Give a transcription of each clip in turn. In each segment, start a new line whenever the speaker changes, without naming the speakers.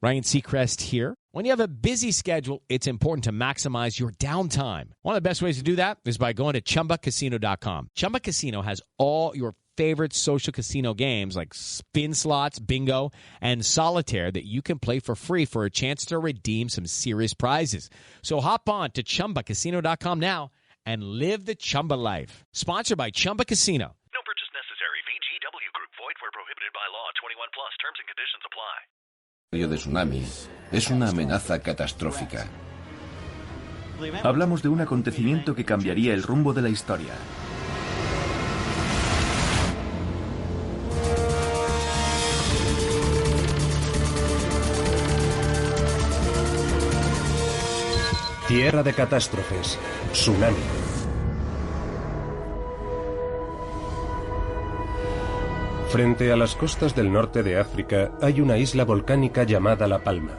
Ryan Seacrest here. When you have a busy schedule, it's important to maximize your downtime. One of the best ways to do that is by going to ChumbaCasino.com. Chumba Casino has all your favorite social casino games like spin slots, bingo, and solitaire that you can play for free for a chance to redeem some serious prizes. So hop on to ChumbaCasino.com now and live the Chumba life. Sponsored by Chumba Casino.
No purchase necessary. VGW Group. Void where prohibited by law. 21 plus. Terms and conditions apply.
De tsunamis es una amenaza catastrófica.
Hablamos de un acontecimiento que cambiaría el rumbo de la historia.
Tierra de catástrofes. Tsunami. Frente a las costas del norte de África hay una isla volcánica llamada La Palma.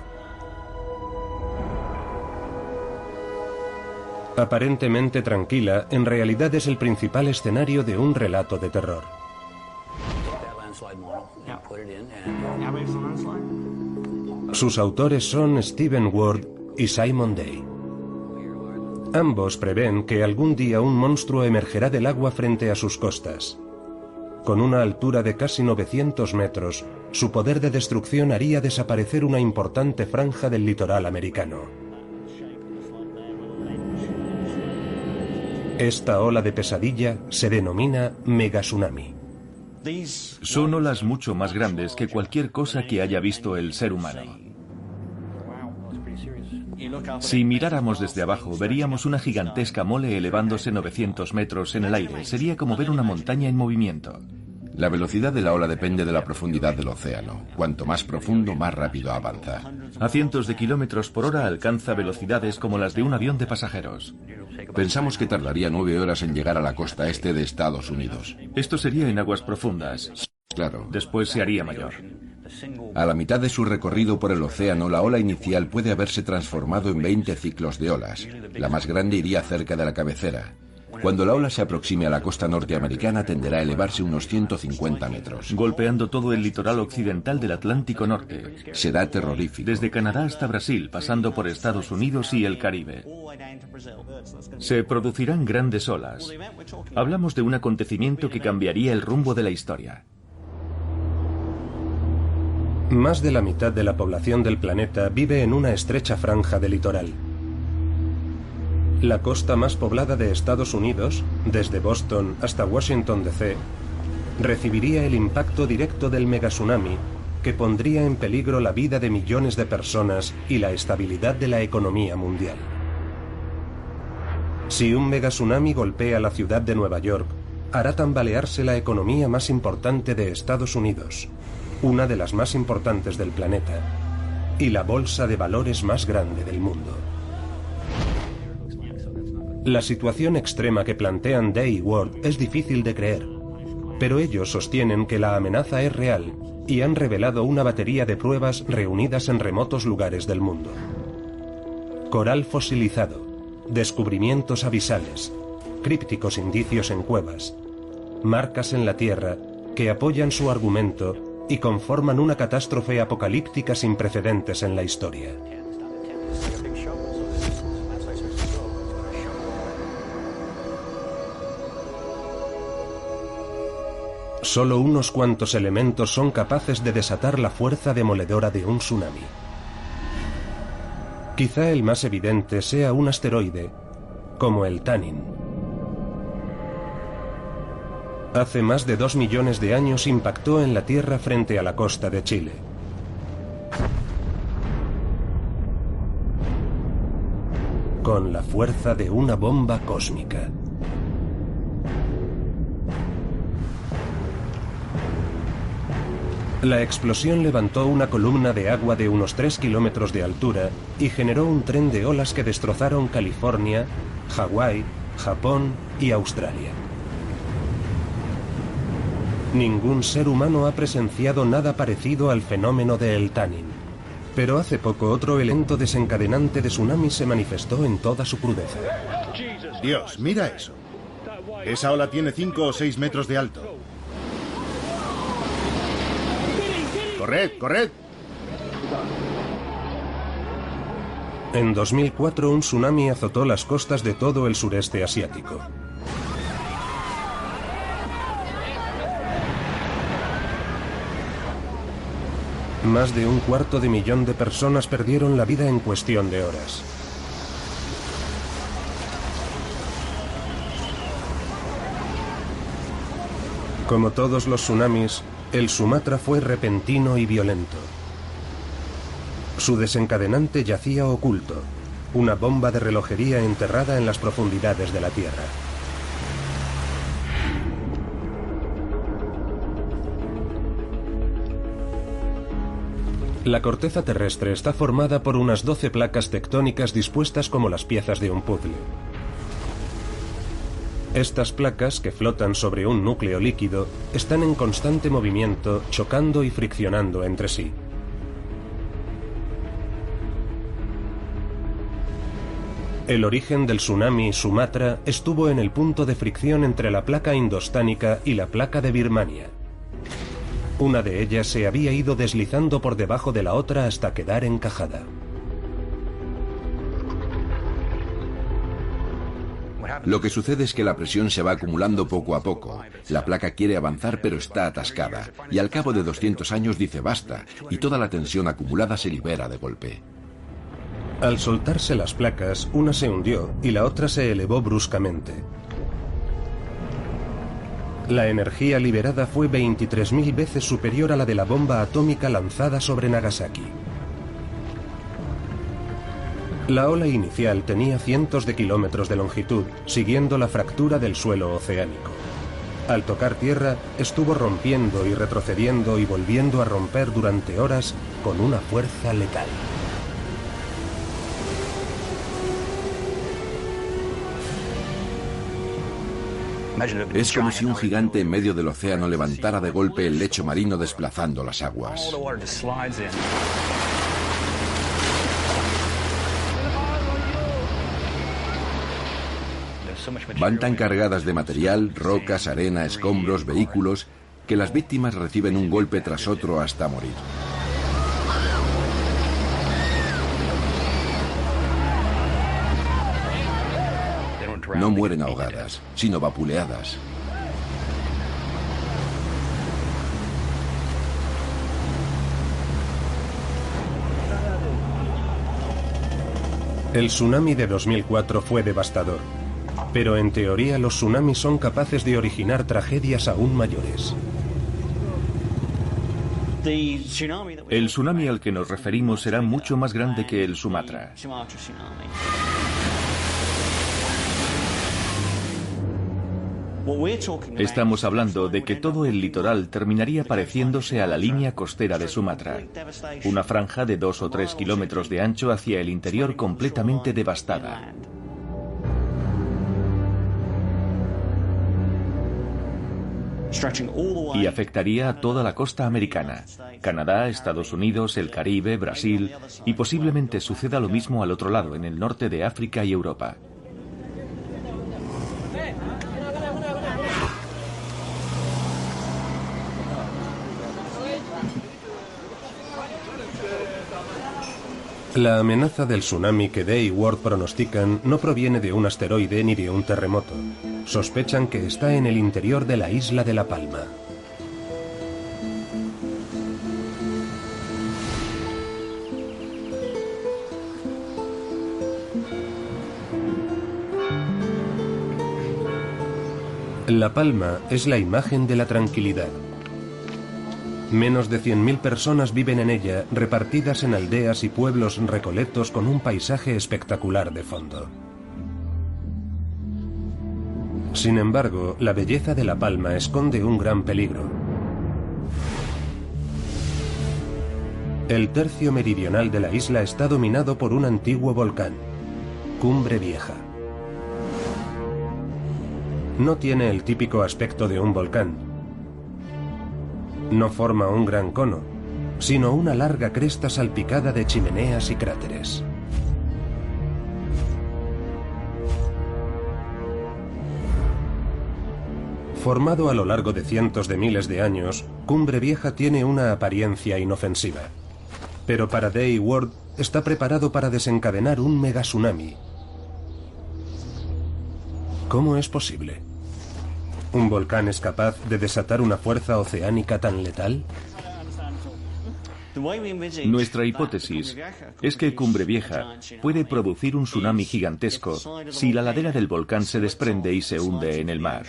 Aparentemente tranquila, en realidad es el principal escenario de un relato de terror. Sus autores son Stephen Ward y Simon Day. Ambos prevén que algún día un monstruo emergerá del agua frente a sus costas. Con una altura de casi 900 metros, su poder de destrucción haría desaparecer una importante franja del litoral americano. Esta ola de pesadilla se denomina megatsunami.
Son olas mucho más grandes que cualquier cosa que haya visto el ser humano. Si miráramos desde abajo, veríamos una gigantesca mole elevándose 900 metros en el aire. Sería como ver una montaña en movimiento.
La velocidad de la ola depende de la profundidad del océano. Cuanto más profundo, más rápido avanza.
A cientos de kilómetros por hora alcanza velocidades como las de un avión de pasajeros.
Pensamos que tardaría 9 horas en llegar a la costa este de Estados Unidos.
Esto sería en aguas profundas.
Claro.
Después se haría mayor.
A la mitad de su recorrido por el océano, la ola inicial puede haberse transformado en 20 ciclos de olas. La más grande iría cerca de la cabecera. Cuando la ola se aproxime a la costa norteamericana, tenderá a elevarse unos 150 metros.
Golpeando todo el litoral occidental del Atlántico Norte.
Será terrorífico.
Desde Canadá hasta Brasil, pasando por Estados Unidos y el Caribe. Se producirán grandes olas. Hablamos de un acontecimiento que cambiaría el rumbo de la historia.
Más de la mitad de la población del planeta vive en una estrecha franja de litoral. La costa más poblada de Estados Unidos, desde Boston hasta Washington D.C., recibiría el impacto directo del megatsunami que pondría en peligro la vida de millones de personas y la estabilidad de la economía mundial. Si un megatsunami golpea la ciudad de Nueva York, hará tambalearse la economía más importante de Estados Unidos, una de las más importantes del planeta, y la bolsa de valores más grande del mundo. La situación extrema que plantean Day y Ward es difícil de creer, pero ellos sostienen que la amenaza es real y han revelado una batería de pruebas reunidas en remotos lugares del mundo. Coral fosilizado, descubrimientos abisales, crípticos indicios en cuevas, marcas en la tierra que apoyan su argumento y conforman una catástrofe apocalíptica sin precedentes en la historia. Solo unos cuantos elementos son capaces de desatar la fuerza demoledora de un tsunami. Quizá el más evidente sea un asteroide, como el Tanin. Hace más de 2 millones de años impactó en la Tierra frente a la costa de Chile. Con la fuerza de una bomba cósmica. La explosión levantó una columna de agua de unos 3 kilómetros de altura y generó un tren de olas que destrozaron California, Hawái, Japón y Australia. Ningún ser humano ha presenciado nada parecido al fenómeno de El Tanin. Pero hace poco otro evento desencadenante de tsunami se manifestó en toda su crudeza.
Dios, mira eso. Esa ola tiene 5 o 6 metros de alto. ¡Corred, corred!
En 2004 un tsunami azotó las costas de todo el sureste asiático. Más de 250.000 de personas perdieron la vida en cuestión de horas. Como todos los tsunamis, el Sumatra fue repentino y violento. Su desencadenante yacía oculto, una bomba de relojería enterrada en las profundidades de la Tierra. La corteza terrestre está formada por unas 12 placas tectónicas dispuestas como las piezas de un puzzle. Estas placas, que flotan sobre un núcleo líquido, están en constante movimiento, chocando y friccionando entre sí. El origen del tsunami Sumatra estuvo en el punto de fricción entre la placa indostánica y la placa de Birmania. Una de ellas se había ido deslizando por debajo de la otra hasta quedar encajada.
Lo que sucede es que la presión se va acumulando poco a poco. La placa quiere avanzar pero está atascada, y al cabo de 200 años dice basta, y toda la tensión acumulada se libera de golpe.
Al soltarse las placas, una se hundió y la otra se elevó bruscamente. La energía liberada fue 23.000 veces superior a la de la bomba atómica lanzada sobre Nagasaki. La ola inicial tenía cientos de kilómetros de longitud, siguiendo la fractura del suelo oceánico. Al tocar tierra, estuvo rompiendo y retrocediendo y volviendo a romper durante horas con una fuerza letal.
Es como si un gigante en medio del océano levantara de golpe el lecho marino desplazando las aguas. Van tan cargadas de material, rocas, arena, escombros, vehículos, que las víctimas reciben un golpe tras otro hasta morir. No mueren ahogadas, sino vapuleadas.
El tsunami de 2004 fue devastador, pero en teoría los tsunamis son capaces de originar tragedias aún mayores.
El tsunami al que nos referimos será mucho más grande que el Sumatra. Estamos hablando de que todo el litoral terminaría pareciéndose a la línea costera de Sumatra, una franja de 2 o 3 kilómetros de ancho hacia el interior completamente devastada. Y afectaría a toda la costa americana, Canadá, Estados Unidos, el Caribe, Brasil, y posiblemente suceda lo mismo al otro lado, en el norte de África y Europa.
La amenaza del tsunami que Day y Ward pronostican no proviene de un asteroide ni de un terremoto. Sospechan que está en el interior de la isla de La Palma. La Palma es la imagen de la tranquilidad. Menos de 100.000 personas viven en ella, repartidas en aldeas y pueblos recoletos con un paisaje espectacular de fondo. Sin embargo, la belleza de La Palma esconde un gran peligro. El tercio meridional de la isla está dominado por un antiguo volcán, Cumbre Vieja. No tiene el típico aspecto de un volcán. No forma un gran cono, sino una larga cresta salpicada de chimeneas y cráteres. Formado a lo largo de cientos de miles de años, Cumbre Vieja tiene una apariencia inofensiva. Pero para Day y Ward, está preparado para desencadenar un megatsunami. ¿Cómo es posible? ¿Un volcán es capaz de desatar una fuerza oceánica tan letal?
Nuestra hipótesis es que Cumbre Vieja puede producir un tsunami gigantesco si la ladera del volcán se desprende y se hunde en el mar.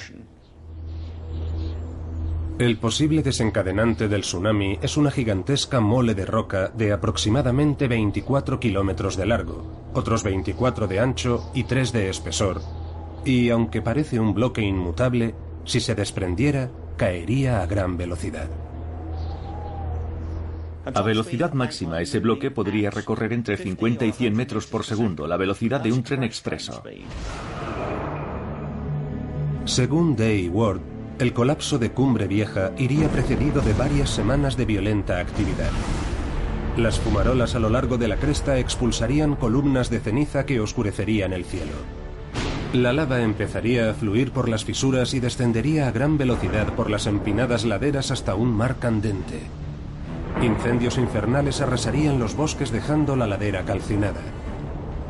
El posible desencadenante del tsunami es una gigantesca mole de roca de aproximadamente 24 kilómetros de largo, otros 24 de ancho y 3 de espesor, y aunque parece un bloque inmutable, si se desprendiera, caería a gran velocidad.
A velocidad máxima, ese bloque podría recorrer entre 50 y 100 metros por segundo, la velocidad de un tren expreso.
Según Day Ward, el colapso de Cumbre Vieja iría precedido de varias semanas de violenta actividad. Las fumarolas a lo largo de la cresta expulsarían columnas de ceniza que oscurecerían el cielo. La lava empezaría a fluir por las fisuras y descendería a gran velocidad por las empinadas laderas hasta un mar candente. Incendios infernales arrasarían los bosques dejando la ladera calcinada.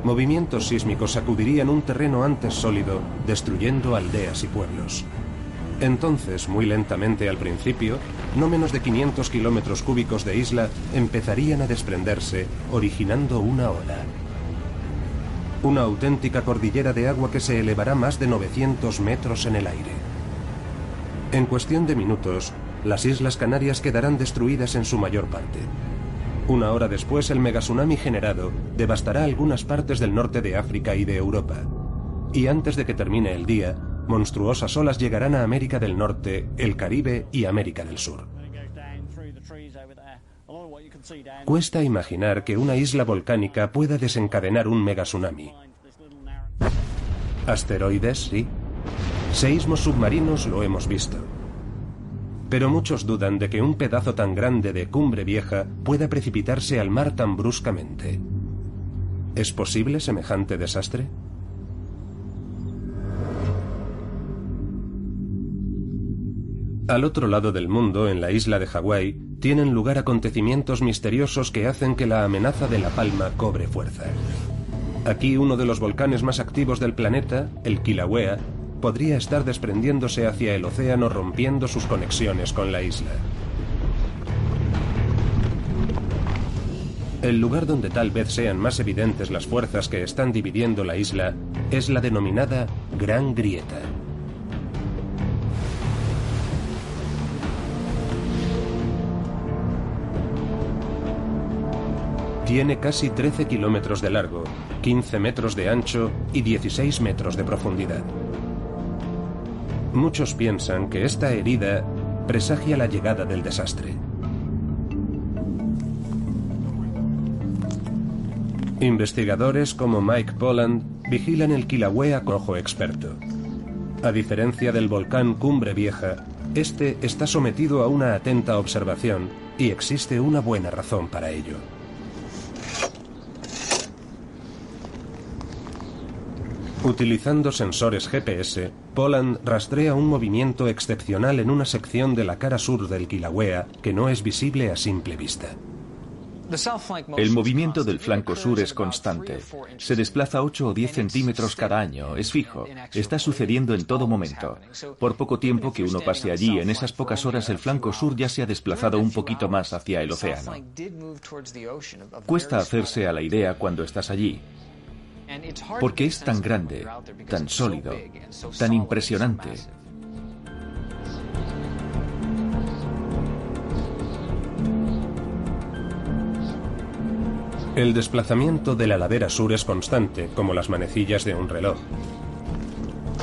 Movimientos sísmicos sacudirían un terreno antes sólido, destruyendo aldeas y pueblos. Entonces, muy lentamente al principio, no menos de 500 kilómetros cúbicos de isla empezarían a desprenderse, originando una ola. Una auténtica cordillera de agua que se elevará más de 900 metros en el aire. En cuestión de minutos, las Islas Canarias quedarán destruidas en su mayor parte. Una hora después, el megatsunami generado devastará algunas partes del norte de África y de Europa. Y antes de que termine el día, monstruosas olas llegarán a América del Norte, el Caribe y América del Sur. Cuesta imaginar que una isla volcánica pueda desencadenar un megatsunami. Asteroides, sí. Seísmos submarinos lo hemos visto. Pero muchos dudan de que un pedazo tan grande de Cumbre Vieja pueda precipitarse al mar tan bruscamente. ¿Es posible semejante desastre? Al otro lado del mundo, en la isla de Hawái, tienen lugar acontecimientos misteriosos que hacen que la amenaza de La Palma cobre fuerza. Aquí uno de los volcanes más activos del planeta, el Kilauea, podría estar desprendiéndose hacia el océano, rompiendo sus conexiones con la isla. El lugar donde tal vez sean más evidentes las fuerzas que están dividiendo la isla es la denominada Gran Grieta. Tiene casi 13 kilómetros de largo, 15 metros de ancho y 16 metros de profundidad. Muchos piensan que esta herida presagia la llegada del desastre. Investigadores como Mike Polland vigilan el Kilauea con ojo experto. A diferencia del volcán Cumbre Vieja, este está sometido a una atenta observación y existe una buena razón para ello. Utilizando sensores GPS, Polland rastrea un movimiento excepcional en una sección de la cara sur del Kilauea que no es visible a simple vista.
El movimiento del flanco sur es constante. Se desplaza 8 o 10 centímetros cada año, es fijo. Está sucediendo en todo momento. Por poco tiempo que uno pase allí, en esas pocas horas el flanco sur ya se ha desplazado un poquito más hacia el océano. Cuesta hacerse a la idea cuando estás allí, porque es tan grande, tan sólido, tan impresionante.
El desplazamiento de la ladera sur es constante, como las manecillas de un reloj.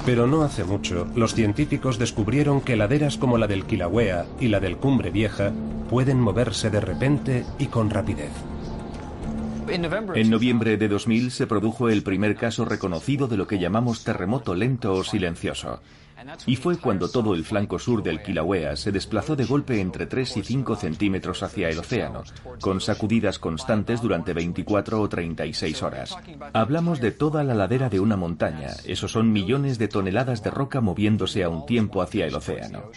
Pero no hace mucho, los científicos descubrieron que laderas como la del Kilauea y la del Cumbre Vieja pueden moverse de repente y con rapidez.
En noviembre de 2000 se produjo el primer caso reconocido de lo que llamamos terremoto lento o silencioso. Y fue cuando todo el flanco sur del Kilauea se desplazó de golpe entre 3 y 5 centímetros hacia el océano, con sacudidas constantes durante 24 o 36 horas. Hablamos de toda la ladera de una montaña, esos son millones de toneladas de roca moviéndose a un tiempo hacia el océano.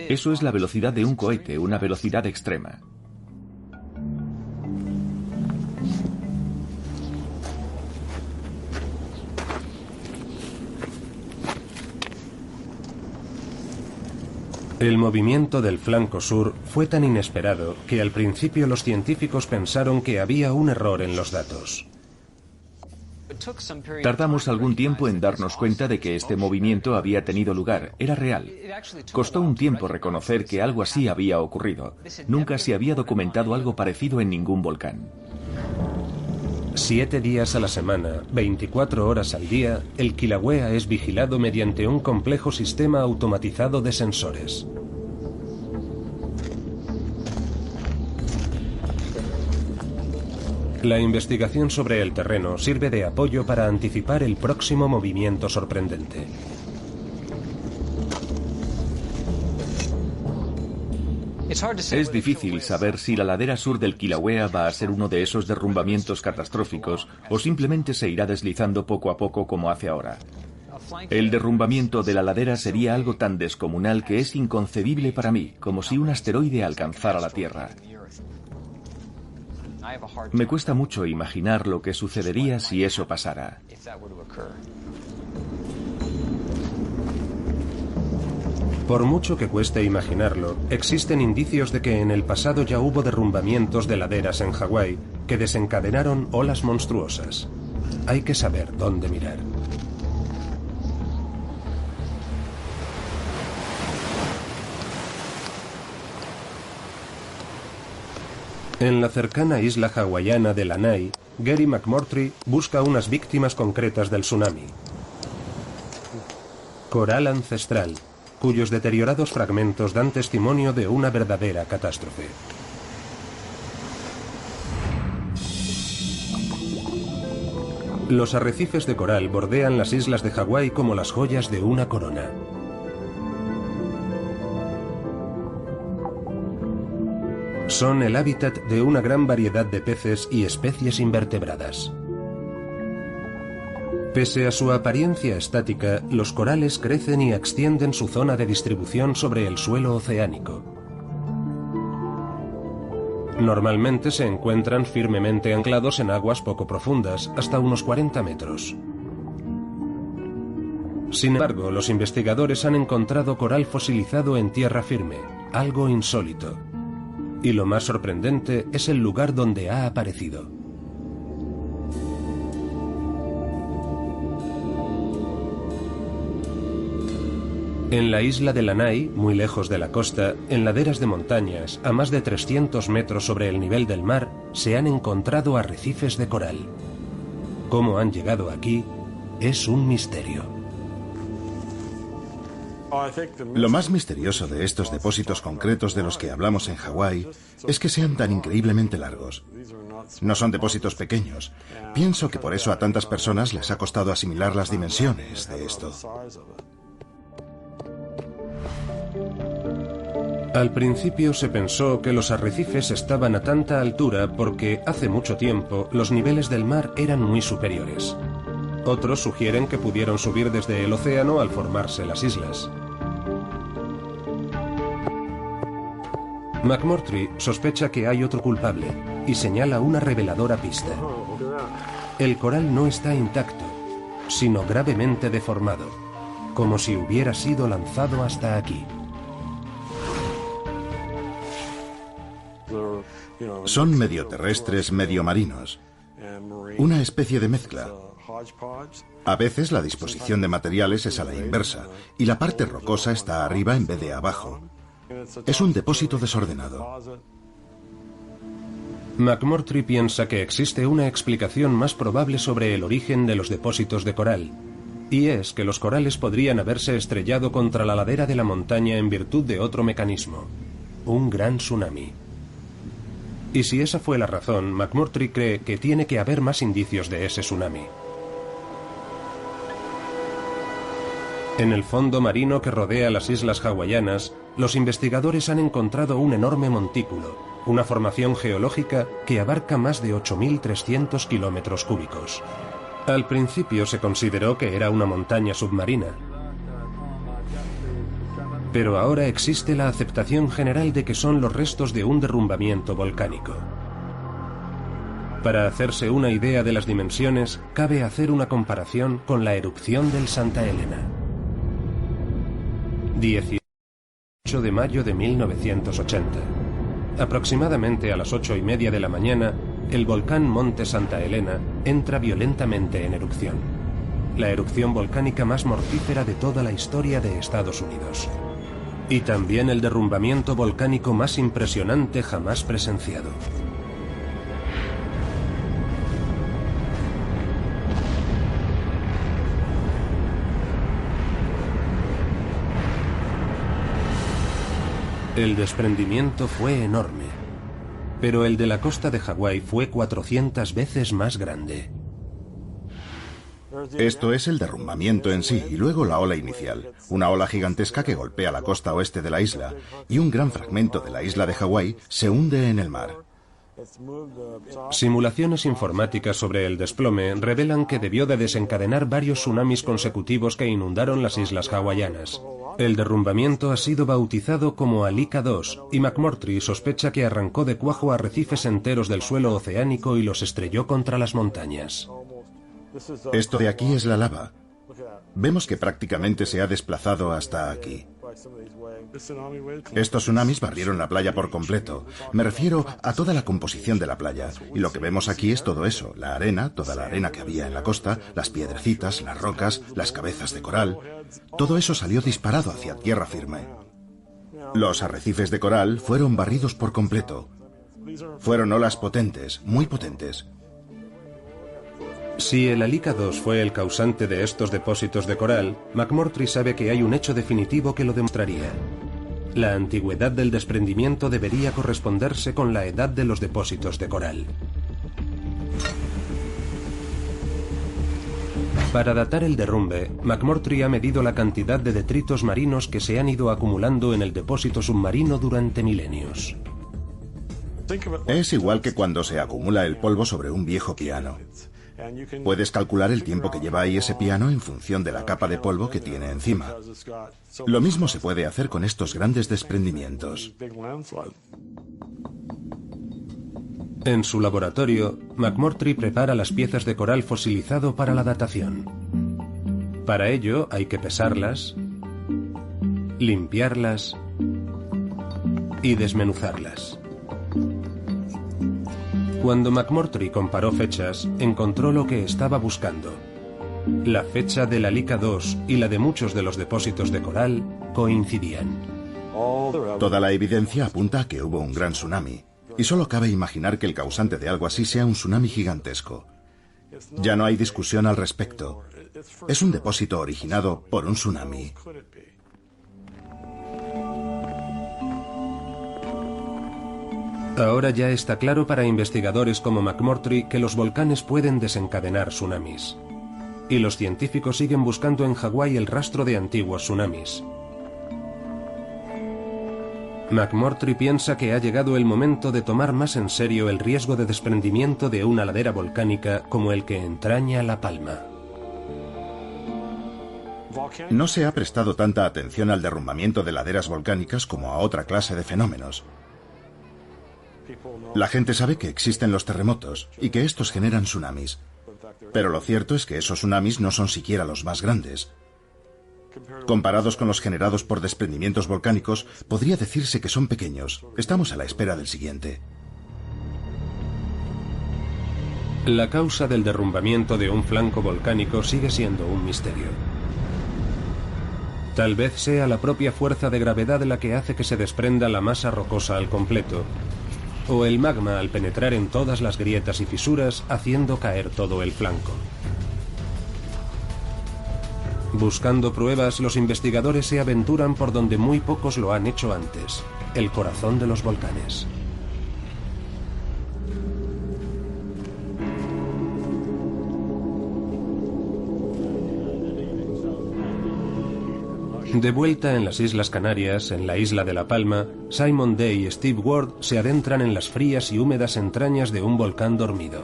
Eso es la velocidad de un cohete, una velocidad extrema.
El movimiento del flanco sur fue tan inesperado que al principio los científicos pensaron que había un error en los datos.
Tardamos algún tiempo en darnos cuenta de que este movimiento había tenido lugar, era real. Costó un tiempo reconocer que algo así había ocurrido. Nunca se había documentado algo parecido en ningún volcán.
7 días a la semana, 24 horas al día, el Kilauea es vigilado mediante un complejo sistema automatizado de sensores. La investigación sobre el terreno sirve de apoyo para anticipar el próximo movimiento sorprendente.
Es difícil saber si la ladera sur del Kilauea va a ser uno de esos derrumbamientos catastróficos o simplemente se irá deslizando poco a poco como hace ahora. El derrumbamiento de la ladera sería algo tan descomunal que es inconcebible para mí, como si un asteroide alcanzara la Tierra. Me cuesta mucho imaginar lo que sucedería si eso pasara.
Por mucho que cueste imaginarlo, existen indicios de que en el pasado ya hubo derrumbamientos de laderas en Hawái que desencadenaron olas monstruosas. Hay que saber dónde mirar. En la cercana isla hawaiana de Lanai, Gary McMurtry busca unas víctimas concretas del tsunami. Coral ancestral, cuyos deteriorados fragmentos dan testimonio de una verdadera catástrofe. Los arrecifes de coral bordean las islas de Hawái como las joyas de una corona. Son el hábitat de una gran variedad de peces y especies invertebradas. Pese a su apariencia estática, los corales crecen y extienden su zona de distribución sobre el suelo oceánico. Normalmente se encuentran firmemente anclados en aguas poco profundas, hasta unos 40 metros. Sin embargo, los investigadores han encontrado coral fosilizado en tierra firme, algo insólito. Y lo más sorprendente es el lugar donde ha aparecido. En la isla de Lanai, muy lejos de la costa, en laderas de montañas, a más de 300 metros sobre el nivel del mar, se han encontrado arrecifes de coral. Cómo han llegado aquí es un misterio.
Lo más misterioso de estos depósitos concretos de los que hablamos en Hawái es que sean tan increíblemente largos. No son depósitos pequeños. Pienso que por eso a tantas personas les ha costado asimilar las dimensiones de esto.
Al principio se pensó que los arrecifes estaban a tanta altura porque hace mucho tiempo los niveles del mar eran muy superiores. Otros sugieren que pudieron subir desde el océano al formarse las islas. McMurtry sospecha que hay otro culpable y señala una reveladora pista. El coral no está intacto, sino gravemente deformado, como si hubiera sido lanzado hasta aquí.
Son medio terrestres, medio marinos. Una especie de mezcla. A veces la disposición de materiales es a la inversa, y la parte rocosa está arriba en vez de abajo. Es un depósito desordenado.
McMurtry piensa que existe una explicación más probable sobre el origen de los depósitos de coral, y es que los corales podrían haberse estrellado contra la ladera de la montaña en virtud de otro mecanismo, un gran tsunami. Y si esa fue la razón, McMurtry cree que tiene que haber más indicios de ese tsunami. En el fondo marino que rodea las islas hawaianas, los investigadores han encontrado un enorme montículo, una formación geológica que abarca más de 8.300 kilómetros cúbicos. Al principio se consideró que era una montaña submarina, pero ahora existe la aceptación general de que son los restos de un derrumbamiento volcánico. Para hacerse una idea de las dimensiones, cabe hacer una comparación con la erupción del Santa Elena. 8 de mayo de 1980. Aproximadamente a las 8:30 de la mañana, el volcán Monte Santa Elena entra violentamente en erupción. La erupción volcánica más mortífera de toda la historia de Estados Unidos. Y también el derrumbamiento volcánico más impresionante jamás presenciado. El desprendimiento fue enorme, pero el de la costa de Hawái fue 400 veces más grande.
Esto es el derrumbamiento en sí, y luego la ola inicial, una ola gigantesca que golpea la costa oeste de la isla, y un gran fragmento de la isla de Hawái se hunde en el mar.
Simulaciones informáticas sobre el desplome revelan que debió de desencadenar varios tsunamis consecutivos que inundaron las islas hawaianas. El derrumbamiento ha sido bautizado como Alika II, y McMurtry sospecha que arrancó de cuajo arrecifes enteros del suelo oceánico y los estrelló contra las montañas.
Esto de aquí es la lava. Vemos que prácticamente se ha desplazado hasta aquí. Estos tsunamis barrieron la playa por completo. Me refiero a toda la composición de la playa. Y lo que vemos aquí es todo eso. La arena, toda la arena que había en la costa, las piedrecitas, las rocas, las cabezas de coral. Todo eso salió disparado hacia tierra firme. Los arrecifes de coral fueron barridos por completo. Fueron olas potentes, muy potentes.
Si el Alika II fue el causante de estos depósitos de coral, McMurtry sabe que hay un hecho definitivo que lo demostraría. La antigüedad del desprendimiento debería corresponderse con la edad de los depósitos de coral. Para datar el derrumbe, McMurtry ha medido la cantidad de detritos marinos que se han ido acumulando en el depósito submarino durante milenios.
Es igual que cuando se acumula el polvo sobre un viejo piano. Puedes calcular el tiempo que lleva ahí ese piano en función de la capa de polvo que tiene encima. Lo mismo se puede hacer con estos grandes desprendimientos.
En su laboratorio, McMurtry prepara las piezas de coral fosilizado para la datación. Para ello hay que pesarlas, limpiarlas y desmenuzarlas. Cuando McMurtry comparó fechas, encontró lo que estaba buscando. La fecha del Alika II y la de muchos de los depósitos de coral coincidían.
Toda la evidencia apunta a que hubo un gran tsunami, y solo cabe imaginar que el causante de algo así sea un tsunami gigantesco. Ya no hay discusión al respecto. Es un depósito originado por un tsunami.
Ahora ya está claro para investigadores como McMurtry que los volcanes pueden desencadenar tsunamis. Y los científicos siguen buscando en Hawái el rastro de antiguos tsunamis. McMurtry piensa que ha llegado el momento de tomar más en serio el riesgo de desprendimiento de una ladera volcánica como el que entraña La Palma.
No se ha prestado tanta atención al derrumbamiento de laderas volcánicas como a otra clase de fenómenos. La gente sabe que existen los terremotos y que estos generan tsunamis. Pero lo cierto es que esos tsunamis no son siquiera los más grandes. Comparados con los generados por desprendimientos volcánicos, podría decirse que son pequeños. Estamos a la espera del siguiente.
La causa del derrumbamiento de un flanco volcánico sigue siendo un misterio. Tal vez sea la propia fuerza de gravedad la que hace que se desprenda la masa rocosa al completo, o el magma al penetrar en todas las grietas y fisuras haciendo caer todo el flanco. Buscando pruebas, los investigadores se aventuran por donde muy pocos lo han hecho antes, el corazón de los volcanes. De vuelta en las Islas Canarias, en la isla de La Palma, Simon Day y Steve Ward se adentran en las frías y húmedas entrañas de un volcán dormido.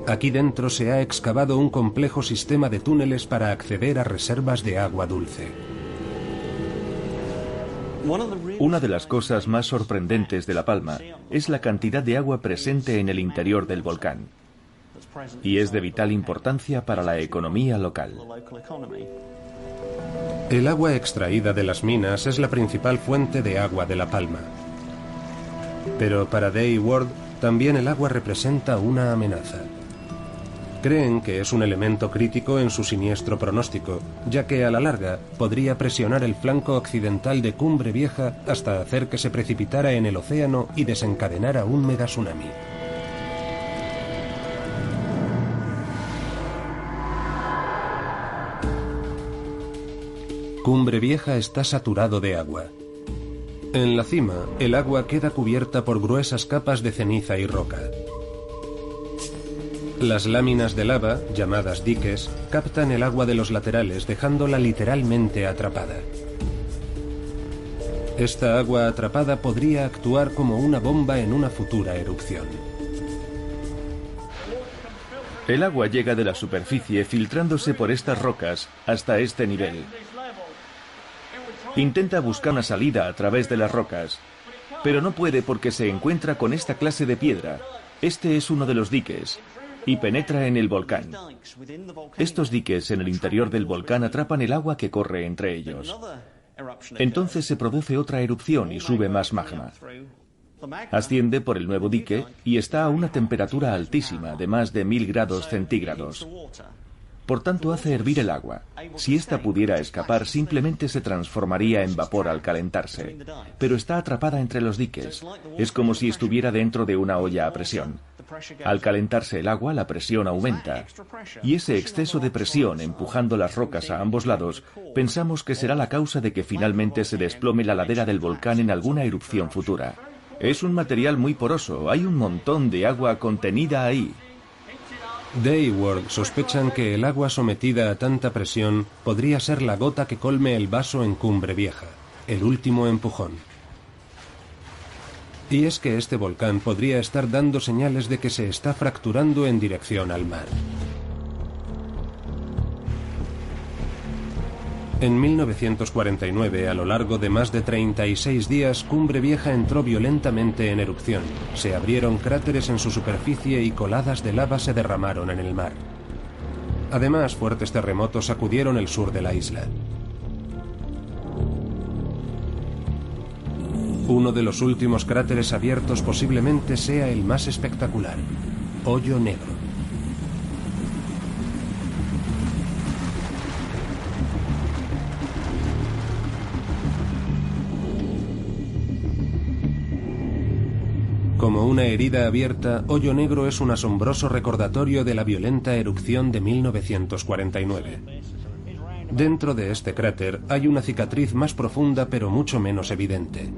Aquí dentro se ha excavado un complejo sistema de túneles para acceder a reservas de agua dulce.
Una de las cosas más sorprendentes de La Palma es la cantidad de agua presente en el interior del volcán. Y es de vital importancia para la economía local.
El agua extraída de las minas es la principal fuente de agua de La Palma. Pero para Day y Ward, también el agua representa una amenaza. Creen que es un elemento crítico en su siniestro pronóstico, ya que a la larga podría presionar el flanco occidental de Cumbre Vieja hasta hacer que se precipitara en el océano y desencadenara un megatsunami. Cumbre Vieja está saturado de agua. En la cima, el agua queda cubierta por gruesas capas de ceniza y roca. Las láminas de lava, llamadas diques, captan el agua de los laterales, dejándola literalmente atrapada. Esta agua atrapada podría actuar como una bomba en una futura erupción.
El agua llega de la superficie filtrándose por estas rocas hasta este nivel. Intenta buscar una salida a través de las rocas, pero no puede porque se encuentra con esta clase de piedra. Este es uno de los diques y penetra en el volcán. Estos diques en el interior del volcán atrapan el agua que corre entre ellos. Entonces se produce otra erupción y sube más magma. Asciende por el nuevo dique y está a una temperatura altísima de más de 1000 grados centígrados. Por tanto, hace hervir el agua. Si ésta pudiera escapar, simplemente se transformaría en vapor al calentarse. Pero está atrapada entre los diques. Es como si estuviera dentro de una olla a presión. Al calentarse el agua, la presión aumenta. Y ese exceso de presión empujando las rocas a ambos lados, pensamos que será la causa de que finalmente se desplome la ladera del volcán en alguna erupción futura. Es un material muy poroso. Hay un montón de agua contenida ahí.
Day y Ward sospechan que el agua sometida a tanta presión podría ser la gota que colme el vaso en Cumbre Vieja, el último empujón. Y es que este volcán podría estar dando señales de que se está fracturando en dirección al mar. En 1949, a lo largo de más de 36 días, Cumbre Vieja entró violentamente en erupción. Se abrieron cráteres en su superficie y coladas de lava se derramaron en el mar. Además, fuertes terremotos sacudieron el sur de la isla. Uno de los últimos cráteres abiertos posiblemente sea el más espectacular, Hoyo Negro. Como una herida abierta, Hoyo Negro es un asombroso recordatorio de la violenta erupción de 1949. Dentro de este cráter hay una cicatriz más profunda pero mucho menos evidente.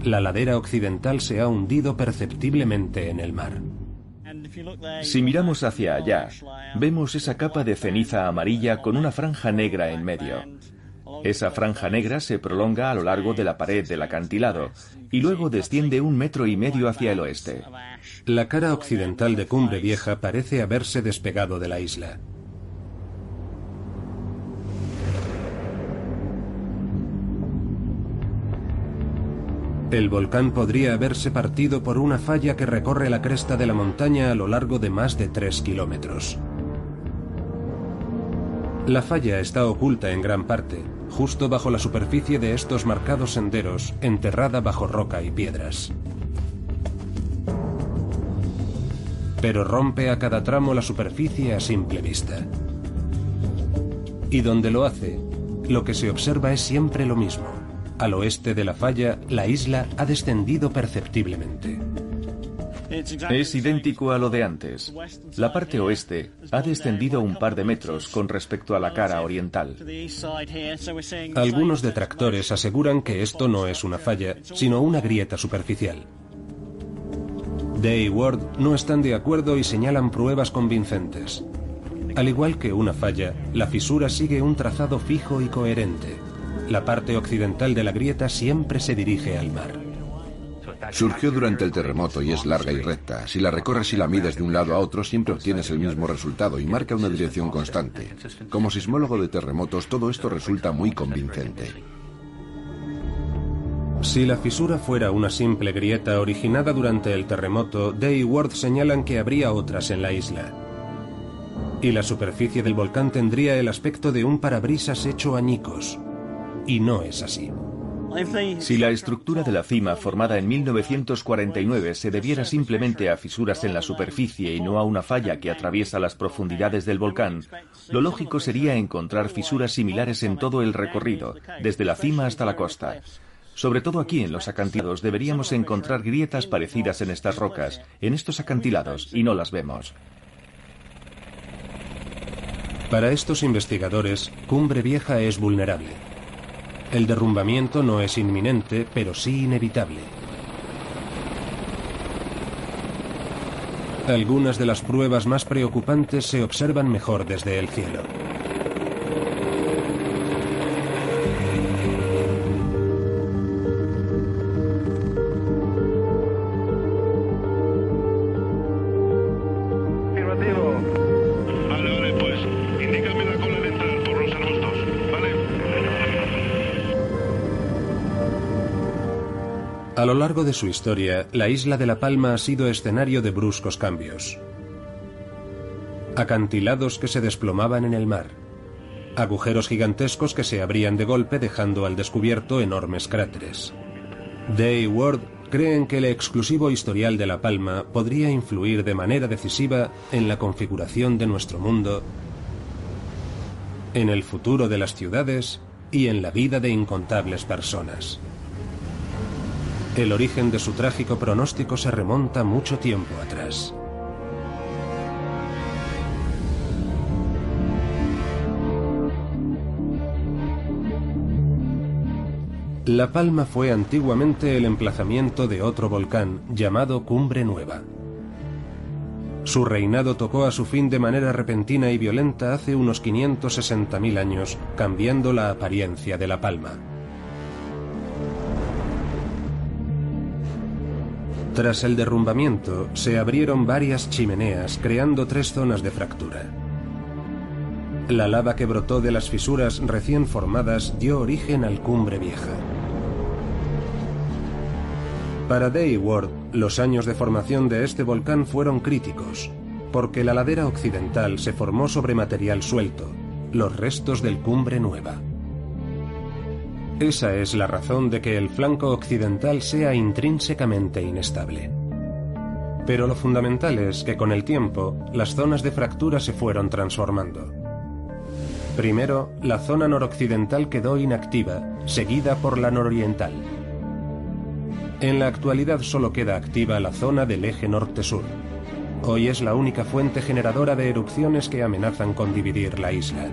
La ladera occidental se ha hundido perceptiblemente en el mar.
Si miramos hacia allá, vemos esa capa de ceniza amarilla con una franja negra en medio. Esa franja negra se prolonga a lo largo de la pared del acantilado y luego desciende 1,5 metros hacia el oeste.
La cara occidental de Cumbre Vieja parece haberse despegado de la isla. El volcán podría haberse partido por una falla que recorre la cresta de la montaña a lo largo de más de 3 kilómetros. La falla está oculta en gran parte, justo bajo la superficie de estos marcados senderos, enterrada bajo roca y piedras. Pero rompe a cada tramo la superficie a simple vista. Y donde lo hace, lo que se observa es siempre lo mismo. Al oeste de la falla, la isla ha descendido perceptiblemente.
Es idéntico a lo de antes. La parte oeste ha descendido un par de metros con respecto a la cara oriental.
Algunos detractores aseguran que esto no es una falla, sino una grieta superficial. Day y Ward no están de acuerdo y señalan pruebas convincentes. Al igual que una falla, la fisura sigue un trazado fijo y coherente. La parte occidental de la grieta siempre se dirige al mar.
Surgió durante el terremoto y es larga y recta. Si la recorres y la mides de un lado a otro, siempre obtienes el mismo resultado y marca una dirección constante. Como sismólogo de terremotos, todo esto resulta muy convincente.
Si la fisura fuera una simple grieta originada durante el terremoto, Day y Ward señalan que habría otras en la isla. y la superficie del volcán tendría el aspecto de un parabrisas hecho añicos. Y no es así.
Si la estructura de la cima formada en 1949 se debiera simplemente a fisuras en la superficie y no a una falla que atraviesa las profundidades del volcán, lo lógico sería encontrar fisuras similares en todo el recorrido, desde la cima hasta la costa. Sobre todo aquí en los acantilados deberíamos encontrar grietas parecidas en estas rocas, en estos acantilados, y no las vemos.
Para estos investigadores, Cumbre Vieja es vulnerable. El derrumbamiento no es inminente, pero sí inevitable. Algunas de las pruebas más preocupantes se observan mejor desde el cielo.
Vale, pues indícame la cola de entrar por los arbustos, ¿vale?
A lo largo de su historia, la isla de La Palma ha sido escenario de bruscos cambios. Acantilados que se desplomaban en el mar. Agujeros gigantescos que se abrían de golpe dejando al descubierto enormes cráteres. Day y Ward creen que el exclusivo historial de La Palma podría influir de manera decisiva en la configuración de nuestro mundo, en el futuro de las ciudades y en la vida de incontables personas. El origen de su trágico pronóstico se remonta mucho tiempo atrás. La Palma fue antiguamente el emplazamiento de otro volcán llamado Cumbre Nueva. Su reinado tocó a su fin de manera repentina y violenta hace unos 560.000 años, cambiando la apariencia de La Palma. Tras el derrumbamiento, se abrieron varias chimeneas, creando 3 zonas de fractura. La lava que brotó de las fisuras recién formadas dio origen al Cumbre Vieja. Para Day y Ward, los años de formación de este volcán fueron críticos, porque la ladera occidental se formó sobre material suelto, los restos del Cumbre Nueva. Esa es la razón de que el flanco occidental sea intrínsecamente inestable. Pero lo fundamental es que con el tiempo, las zonas de fractura se fueron transformando. Primero, la zona noroccidental quedó inactiva, seguida por la nororiental. En la actualidad solo queda activa la zona del eje norte-sur. Hoy es la única fuente generadora de erupciones que amenazan con dividir la isla.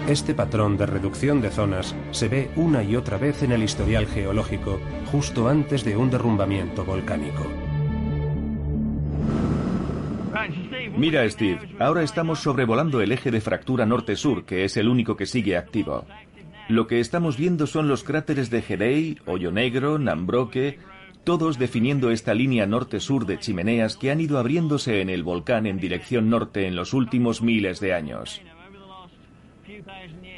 Este patrón de reducción de zonas se ve una y otra vez en el historial geológico, justo antes de un derrumbamiento volcánico.
Mira, Steve, ahora estamos sobrevolando el eje de fractura norte-sur, que es el único que sigue activo. Lo que estamos viendo son los cráteres de Hedei, Hoyo Negro, Nambroque, todos definiendo esta línea norte-sur de chimeneas que han ido abriéndose en el volcán en dirección norte en los últimos miles de años.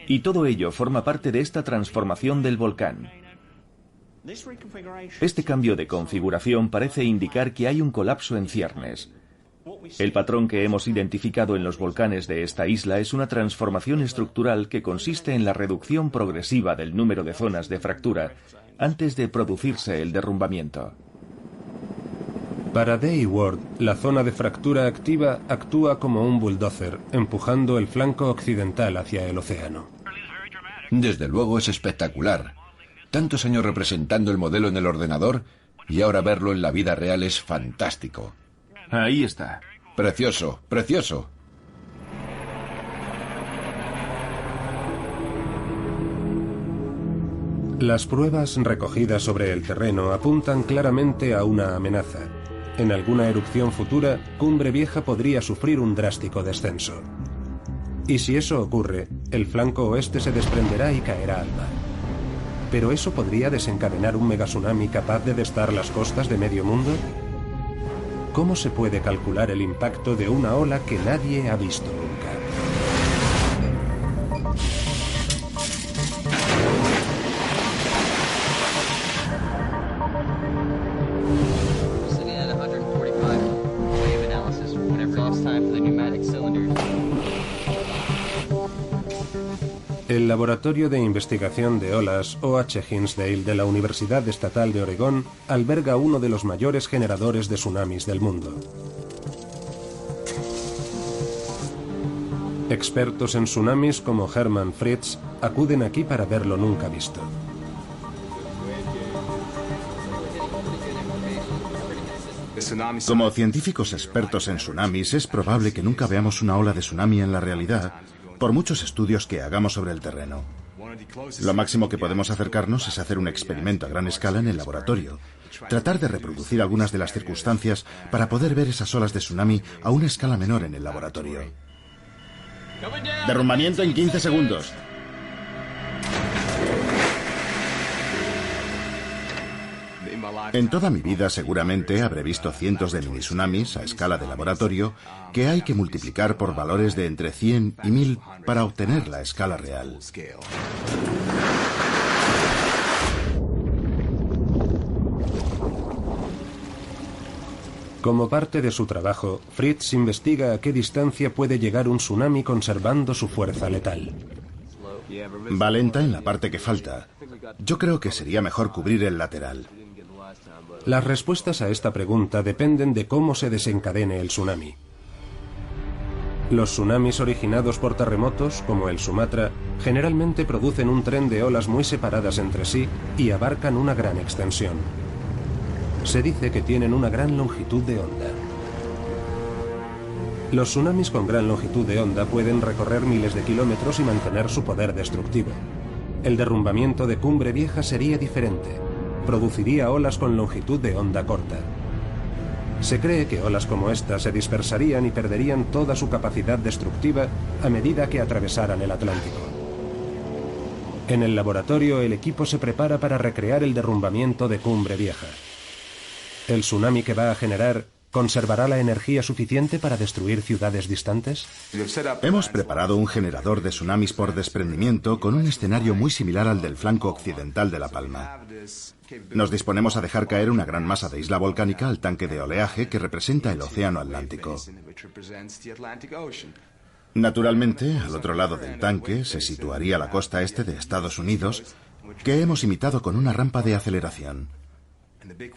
Y todo ello forma parte de esta transformación del volcán. Este cambio de configuración parece indicar que hay un colapso en ciernes. El patrón que hemos identificado en los volcanes de esta isla es una transformación estructural que consiste en la reducción progresiva del número de zonas de fractura antes de producirse el derrumbamiento.
Para Day y Ward, la zona de fractura activa actúa como un bulldozer, empujando el flanco occidental hacia el océano.
Desde luego es espectacular. Tantos años representando el modelo en el ordenador y ahora verlo en la vida real es fantástico.
Ahí está.
Precioso, precioso.
Las pruebas recogidas sobre el terreno apuntan claramente a una amenaza. En alguna erupción futura, Cumbre Vieja podría sufrir un drástico descenso. Y si eso ocurre, el flanco oeste se desprenderá y caerá al mar. ¿Pero eso podría desencadenar un megatsunami capaz de destar las costas de medio mundo? ¿Cómo se puede calcular el impacto de una ola que nadie ha visto nunca?
Sitting at 145 wave analysis, whatever. Exhaust time
El Laboratorio de Investigación de Olas, OH Hinsdale, de la Universidad Estatal de Oregón, alberga uno de los mayores generadores de tsunamis del mundo. Expertos en tsunamis como Hermann Fritz acuden aquí para ver lo nunca visto.
Como científicos expertos en tsunamis, es probable que nunca veamos una ola de tsunami en la realidad, por muchos estudios que hagamos sobre el terreno. Lo máximo que podemos acercarnos es hacer un experimento a gran escala en el laboratorio, tratar de reproducir algunas de las circunstancias para poder ver esas olas de tsunami a una escala menor en el laboratorio.
Derrumbamiento en 15 segundos.
En toda mi vida seguramente habré visto cientos de mini tsunamis a escala de laboratorio que hay que multiplicar por valores de entre 100 y 1000 para obtener la escala real.
Como parte de su trabajo, Fritz investiga a qué distancia puede llegar un tsunami conservando su fuerza letal.
Va lenta en la parte que falta. Yo creo que sería mejor cubrir el lateral.
Las respuestas a esta pregunta dependen de cómo se desencadene el tsunami. Los tsunamis originados por terremotos, como el Sumatra, generalmente producen un tren de olas muy separadas entre sí y abarcan una gran extensión. Se dice que tienen una gran longitud de onda. Los tsunamis con gran longitud de onda pueden recorrer miles de kilómetros y mantener su poder destructivo. El derrumbamiento de Cumbre Vieja sería diferente. Produciría olas con longitud de onda corta. Se cree que olas como esta se dispersarían y perderían toda su capacidad destructiva a medida que atravesaran el Atlántico. En el laboratorio, el equipo se prepara para recrear el derrumbamiento de Cumbre Vieja. ¿El tsunami que va a generar conservará la energía suficiente para destruir ciudades distantes?
Hemos preparado un generador de tsunamis por desprendimiento con un escenario muy similar al del flanco occidental de La Palma. Nos disponemos a dejar caer una gran masa de isla volcánica al tanque de oleaje que representa el océano Atlántico. Naturalmente, al otro lado del tanque se situaría la costa este de Estados Unidos, que hemos imitado con una rampa de aceleración.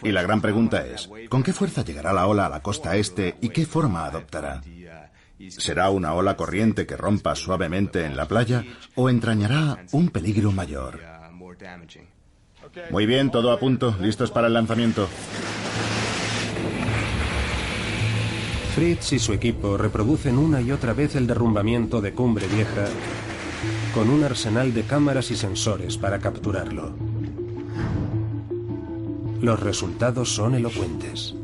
Y la gran pregunta es, ¿con qué fuerza llegará la ola a la costa este y qué forma adoptará? ¿Será una ola corriente que rompa suavemente en la playa o entrañará un peligro mayor?
Muy bien, todo a punto, listos para el lanzamiento.
Fritz y su equipo reproducen una y otra vez el derrumbamiento de Cumbre Vieja con un arsenal de cámaras y sensores para capturarlo. Los resultados son elocuentes.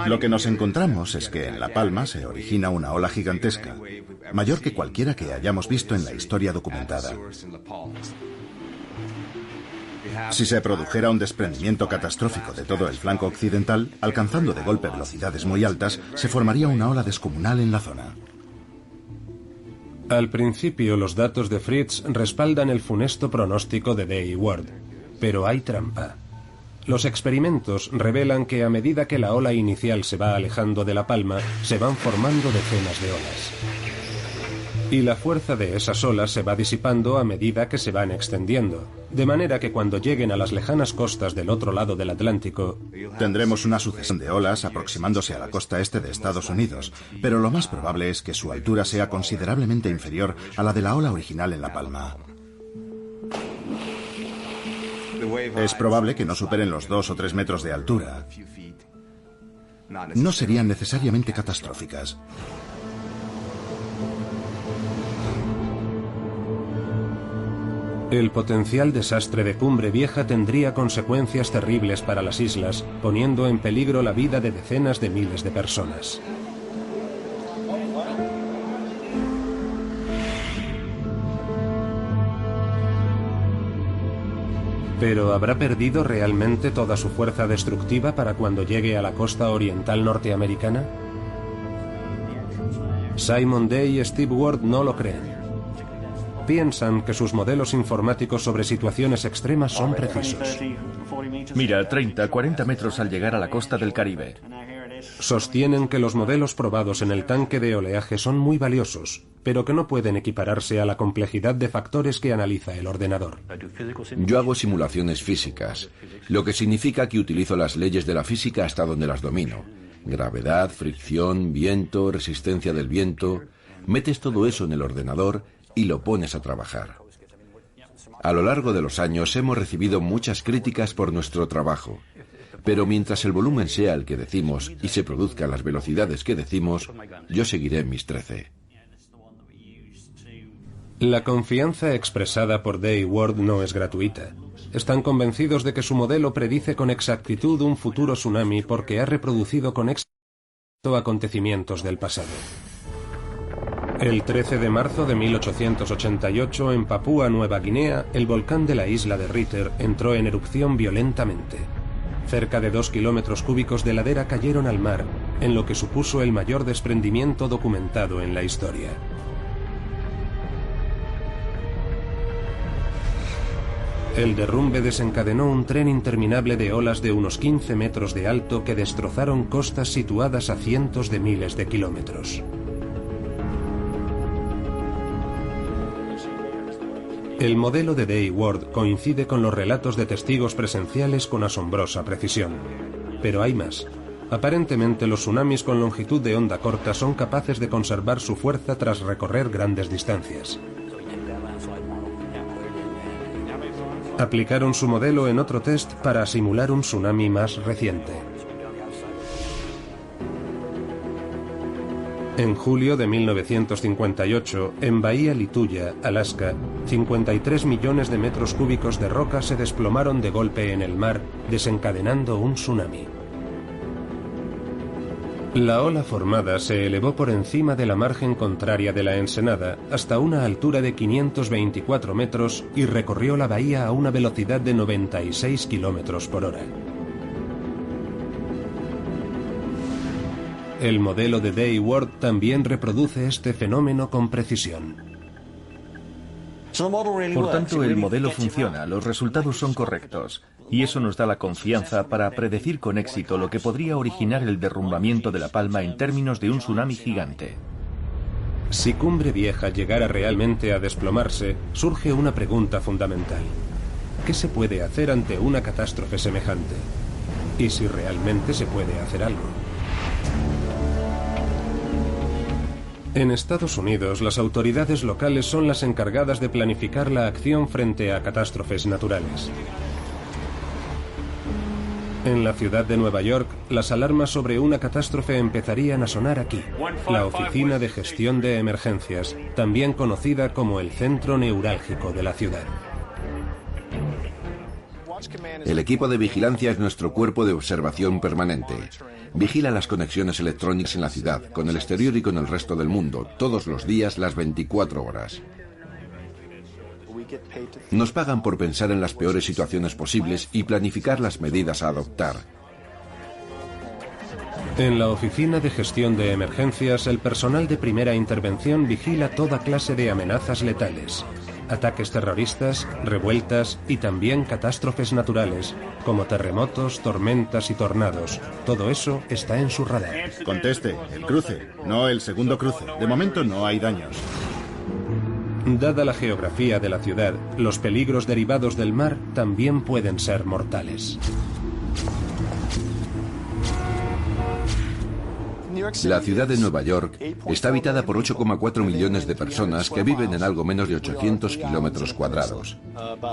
Lo que nos encontramos es que en La Palma se origina una ola gigantesca, mayor que cualquiera que hayamos visto en la historia documentada. Si se produjera un desprendimiento catastrófico de todo el flanco occidental, alcanzando de golpe velocidades muy altas, se formaría una ola descomunal en la zona.
Al principio, los datos de Fritz respaldan el funesto pronóstico de Day Ward, pero hay trampa. Los experimentos revelan que a medida que la ola inicial se va alejando de La Palma, se van formando decenas de olas. Y la fuerza de esas olas se va disipando a medida que se van extendiendo, de manera que cuando lleguen a las lejanas costas del otro lado del Atlántico,
tendremos una sucesión de olas aproximándose a la costa este de Estados Unidos, pero lo más probable es que su altura sea considerablemente inferior a la de la ola original en La Palma. Es probable que no superen los 2 o 3 metros de altura. No serían necesariamente catastróficas.
El potencial desastre de Cumbre Vieja tendría consecuencias terribles para las islas, poniendo en peligro la vida de decenas de miles de personas. ¿Pero habrá perdido realmente toda su fuerza destructiva para cuando llegue a la costa oriental norteamericana? Simon Day y Steve Ward no lo creen. Piensan que sus modelos informáticos sobre situaciones extremas son precisos.
Mira, 30, 40 metros al llegar a la costa del Caribe.
Sostienen que los modelos probados en el tanque de oleaje son muy valiosos, pero que no pueden equipararse a la complejidad de factores que analiza el ordenador.
Yo hago simulaciones físicas, lo que significa que utilizo las leyes de la física hasta donde las domino. Gravedad, fricción, viento, resistencia del viento. Metes todo eso en el ordenador y lo pones a trabajar. A lo largo de los años hemos recibido muchas críticas por nuestro trabajo. Pero mientras el volumen sea el que decimos y se produzca a las velocidades que decimos, yo seguiré en mis 13.
La confianza expresada por Day Ward no es gratuita. Están convencidos de que su modelo predice con exactitud un futuro tsunami porque ha reproducido con éxito acontecimientos del pasado. El 13 de marzo de 1888, en Papúa Nueva Guinea, el volcán de la isla de Ritter entró en erupción violentamente. Cerca de 2 kilómetros cúbicos de ladera cayeron al mar, en lo que supuso el mayor desprendimiento documentado en la historia. El derrumbe desencadenó un tren interminable de olas de unos 15 metros de alto que destrozaron costas situadas a cientos de miles de kilómetros. El modelo de Day Ward coincide con los relatos de testigos presenciales con asombrosa precisión. Pero hay más. Aparentemente los tsunamis con longitud de onda corta son capaces de conservar su fuerza tras recorrer grandes distancias. Aplicaron su modelo en otro test para simular un tsunami más reciente. En julio de 1958, en Bahía Lituya, Alaska, 53 millones de metros cúbicos de roca se desplomaron de golpe en el mar, desencadenando un tsunami. La ola formada se elevó por encima de la margen contraria de la ensenada hasta una altura de 524 metros y recorrió la bahía a una velocidad de 96 kilómetros por hora. El modelo de Day Ward también reproduce este fenómeno con precisión.
Por tanto, el modelo funciona, los resultados son correctos, y eso nos da la confianza para predecir con éxito lo que podría originar el derrumbamiento de La Palma en términos de un tsunami gigante.
Si Cumbre Vieja llegara realmente a desplomarse, surge una pregunta fundamental. ¿Qué se puede hacer ante una catástrofe semejante? ¿Y si realmente se puede hacer algo? En Estados Unidos, las autoridades locales son las encargadas de planificar la acción frente a catástrofes naturales. En la ciudad de Nueva York, las alarmas sobre una catástrofe empezarían a sonar aquí, la Oficina de Gestión de Emergencias, también conocida como el centro neurálgico de la ciudad.
El equipo de vigilancia es nuestro cuerpo de observación permanente. Vigila las conexiones electrónicas en la ciudad, con el exterior y con el resto del mundo, todos los días, las 24 horas. Nos pagan por pensar en las peores situaciones posibles y planificar las medidas a adoptar.
En la Oficina de Gestión de Emergencias, el personal de primera intervención vigila toda clase de amenazas letales. Ataques terroristas, revueltas y también catástrofes naturales, como terremotos, tormentas y tornados. Todo eso está en su radar.
Conteste, el cruce, no el segundo cruce. De momento no hay daños.
Dada la geografía de la ciudad, los peligros derivados del mar también pueden ser mortales.
La ciudad de Nueva York está habitada por 8,4 millones de personas que viven en algo menos de 800 kilómetros cuadrados.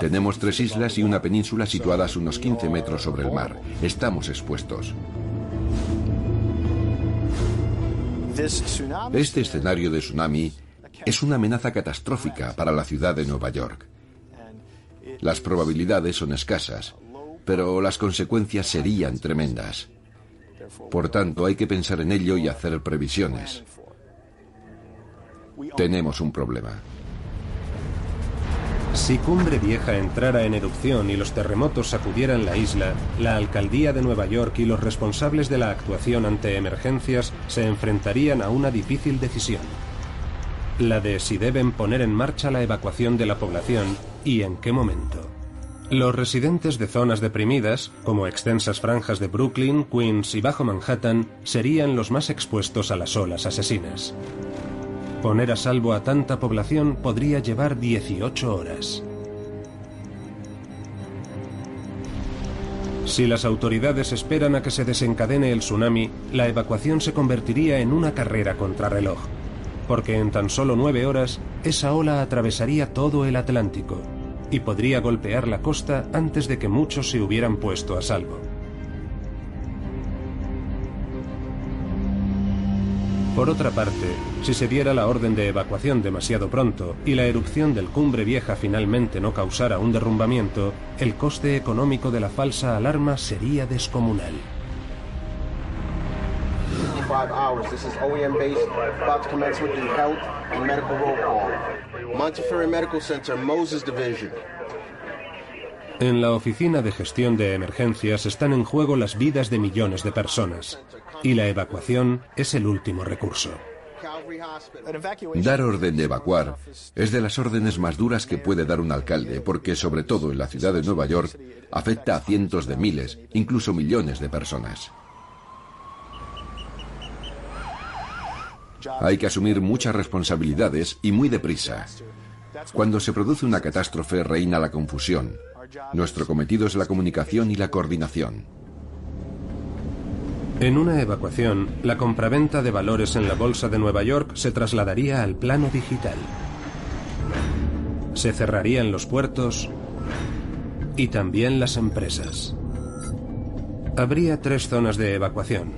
Tenemos 3 islas y una península situadas unos 15 metros sobre el mar. Estamos expuestos. Este escenario de tsunami es una amenaza catastrófica para la ciudad de Nueva York. Las probabilidades son escasas, pero las consecuencias serían tremendas. Por tanto, hay que pensar en ello y hacer previsiones. Tenemos un problema.
Si Cumbre Vieja entrara en erupción y los terremotos sacudieran la isla, la alcaldía de Nueva York y los responsables de la actuación ante emergencias se enfrentarían a una difícil decisión. La de si deben poner en marcha la evacuación de la población y en qué momento. Los residentes de zonas deprimidas, como extensas franjas de Brooklyn, Queens y Bajo Manhattan, serían los más expuestos a las olas asesinas. Poner a salvo a tanta población podría llevar 18 horas. Si las autoridades esperan a que se desencadene el tsunami, la evacuación se convertiría en una carrera contrarreloj, porque en tan solo 9 horas, esa ola atravesaría todo el Atlántico y podría golpear la costa antes de que muchos se hubieran puesto a salvo. Por otra parte, si se diera la orden de evacuación demasiado pronto y la erupción del Cumbre Vieja finalmente no causara un derrumbamiento, el coste económico de la falsa alarma sería descomunal.
55 hours. This is OEM-based, about to commence with the health and medical roll call. Montefiore Medical Center, Moses Division.
En la Oficina de Gestión de Emergencias están en juego las vidas de millones de personas, y la evacuación es el último recurso.
Dar orden de evacuar es de las órdenes más duras que puede dar un alcalde, porque sobre todo en la ciudad de Nueva York afecta a cientos de miles, incluso millones de personas. Hay que asumir muchas responsabilidades y muy deprisa. Cuando se produce una catástrofe reina la confusión. Nuestro cometido es la comunicación y la coordinación.
En una evacuación, la compraventa de valores en la Bolsa de Nueva York se trasladaría al plano digital. Se cerrarían los puertos y también las empresas. Habría 3 zonas de evacuación.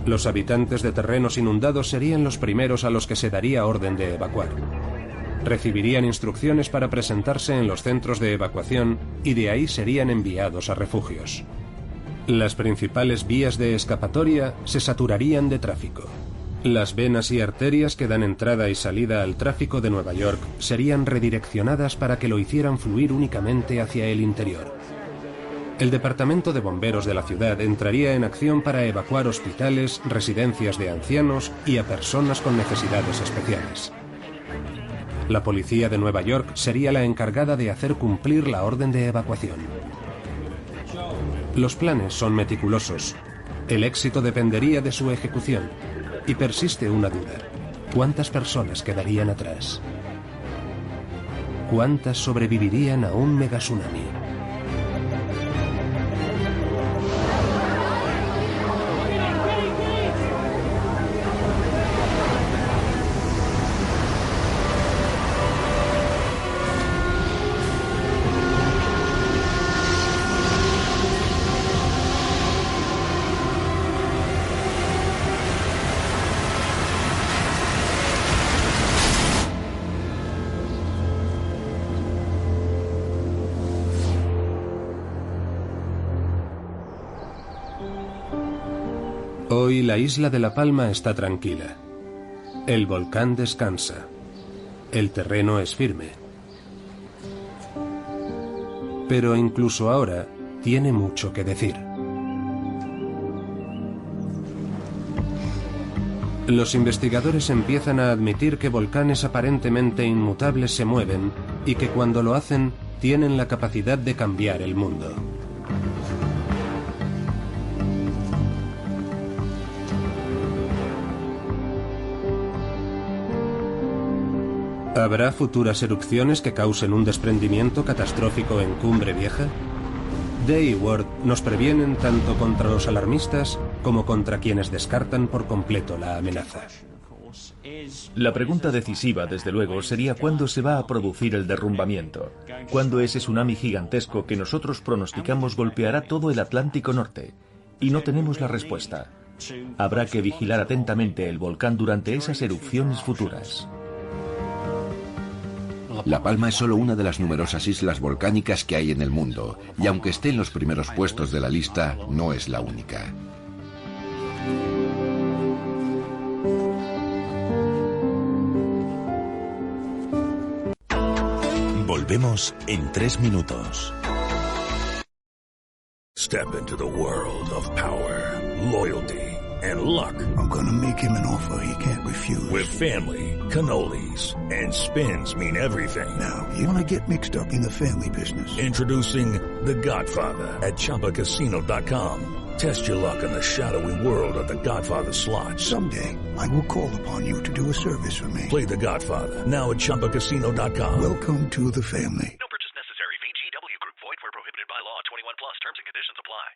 Los habitantes de terrenos inundados serían los primeros a los que se daría orden de evacuar. Recibirían instrucciones para presentarse en los centros de evacuación y de ahí serían enviados a refugios. Las principales vías de escapatoria se saturarían de tráfico. Las venas y arterias que dan entrada y salida al tráfico de Nueva York serían redireccionadas para que lo hicieran fluir únicamente hacia el interior. El departamento de bomberos de la ciudad entraría en acción para evacuar hospitales, residencias de ancianos y a personas con necesidades especiales. La policía de Nueva York sería la encargada de hacer cumplir la orden de evacuación. Los planes son meticulosos. El éxito dependería de su ejecución. Y persiste una duda. ¿Cuántas personas quedarían atrás? ¿Cuántas sobrevivirían a un megatsunami? Hoy la isla de La Palma está tranquila. El volcán descansa. El terreno es firme. Pero incluso ahora tiene mucho que decir. Los investigadores empiezan a admitir que volcanes aparentemente inmutables se mueven y que cuando lo hacen tienen la capacidad de cambiar el mundo. ¿Habrá futuras erupciones que causen un desprendimiento catastrófico en Cumbre Vieja? Day y Ward nos previenen tanto contra los alarmistas como contra quienes descartan por completo la amenaza.
La pregunta decisiva, desde luego, sería cuándo se va a producir el derrumbamiento. Cuándo ese tsunami gigantesco que nosotros pronosticamos golpeará todo el Atlántico Norte. Y no tenemos la respuesta. Habrá que vigilar atentamente el volcán durante esas erupciones futuras.
La Palma es solo una de las numerosas islas volcánicas que hay en el mundo, y aunque esté en los primeros puestos de la lista, no es la única.
Volvemos en 3 minutos.
Step into the world of power, loyalty, and luck.
I'm gonna make him an offer he can't refuse.
With family, cannolis, and spins mean everything.
Now, you wanna get mixed up in the family business.
Introducing The Godfather at ChumbaCasino.com. Test your luck in the shadowy world of The Godfather slot.
Someday, I will call upon you to do a service for me.
Play The Godfather, now at ChumbaCasino.com.
Welcome to the family.
No purchase necessary. VGW Group. Void where prohibited by law. 21 plus. Terms and conditions apply.